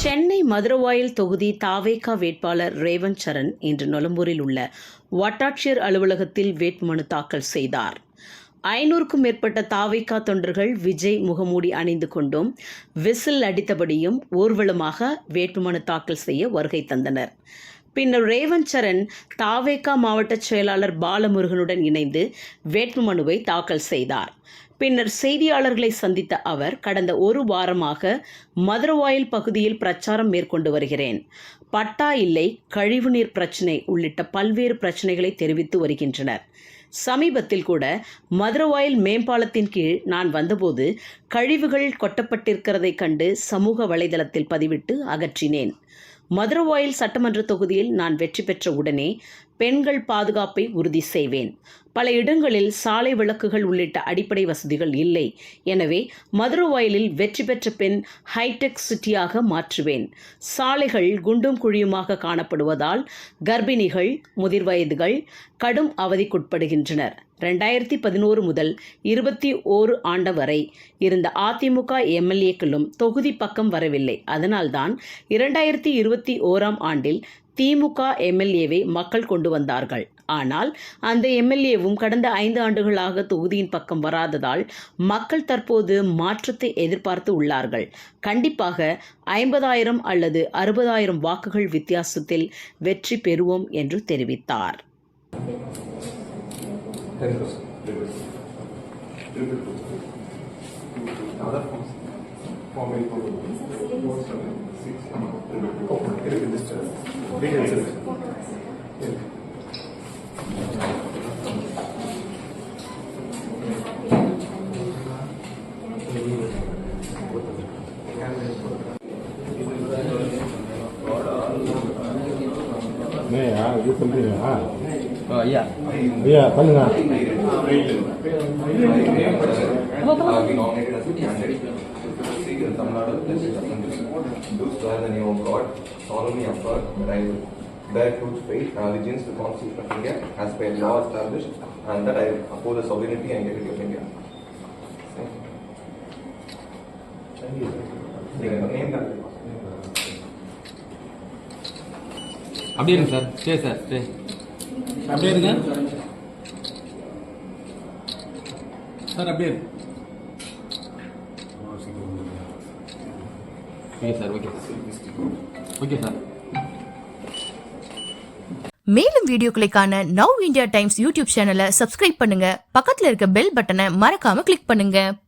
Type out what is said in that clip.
சென்னை மதுரவாயல் தொகுதி தாவேகா வேட்பாளர் ரேவந்த் சரண் இன்று நொலம்பூரில் உள்ள வட்டாட்சியர் அலுவலகத்தில் வேட்புமனு தாக்கல் செய்தார். 500க்கும் மேற்பட்ட தாவேகா தொண்டர்கள் விஜய் முகமூடி அணிந்து கொண்டும் விசில் அடித்தபடியும் ஊர்வலமாக வேட்புமனு தாக்கல் செய்ய வருகை தந்தனர். பின்னர் ரேவந்த் சரண் தாவேகா மாவட்ட செயலாளர் பாலமுருகனுடன் இணைந்து வேட்புமனுவை தாக்கல் செய்தார். பின்னர் செய்தியாளர்களை சந்தித்த அவர், கடந்த ஒரு வாரமாக மதுரவாயல் பகுதியில் பிரச்சாரம் மேற்கொண்டு வருகிறேன். பட்டா இல்லை, கழிவுநீர் பிரச்சினை உள்ளிட்ட பல்வேறு பிரச்சனைகளை தெரிவித்து வருகின்றனர். சமீபத்தில் கூட மதுரவாயல் மேம்பாலத்தின் கீழ் நான் வந்தபோது கழிவுகள் கொட்டப்பட்டிருக்கிறதை கண்டு சமூக வலைதளத்தில் பதிவிட்டு அகற்றினேன். மதுரவாயல் சட்டமன்ற தொகுதியில் நான் வெற்றி பெற்ற உடனே பெண்கள் பாதுகாப்பை உறுதி செய்வேன். பல இடங்களில் சாலை விளக்குகள் உள்ளிட்ட அடிப்படை வசதிகள் இல்லை. எனவே மதுரவாயலில் வெற்றி பெற்ற பின் ஹைடெக் சிட்டியாக மாற்றுவேன். சாலைகள் குண்டும் குழியுமாக காணப்படுவதால் கர்ப்பிணிகள், முதிர்வயதுகள் கடும் அவதிக்குட்படுகின்றனர். 2011 முதல் 21 ஆண்டு வரை இருந்த அதிமுக எம்எல்ஏக்களும் தொகுதி பக்கம் வரவில்லை. அதனால்தான் 2021 ஆண்டில் திமுக எம்எல்ஏவை மக்கள் கொண்டு வந்தார்கள். ஆனால் அந்த எம்எல்ஏவும் கடந்த 5 ஆண்டுகளாக தொகுதியின் பக்கம் வராததால் மக்கள் தற்போது மாற்றத்தை எதிர்பார்த்து உள்ளார்கள். கண்டிப்பாக 50,000 அல்லது 60,000 வாக்குகள் வித்தியாசத்தில் வெற்றி பெறுவோம் என்று தெரிவித்தார். இது சொல்றீங்களா? ஐயா பண்ணுங்க. Do swear in the name of God, solemnly affirm that I will bear true faith and allegiance to the Constitution of India as per law established, and that I will uphold the sovereignty and integrity of India. அப்படியே இருங்க sir. சரி sir, சரி அப்படியே இருங்க sir. அப்படியே இருக்கு. Okay sir. Okay sir. மேலும் வீடியோக்களை காண நவ் இந்தியா டைம்ஸ் யூடியூப் சேனலை சப்ஸ்கிரைப் பண்ணுங்க. பக்கத்துல இருக்க பெல் பட்டனை மறக்காம கிளிக் பண்ணுங்க.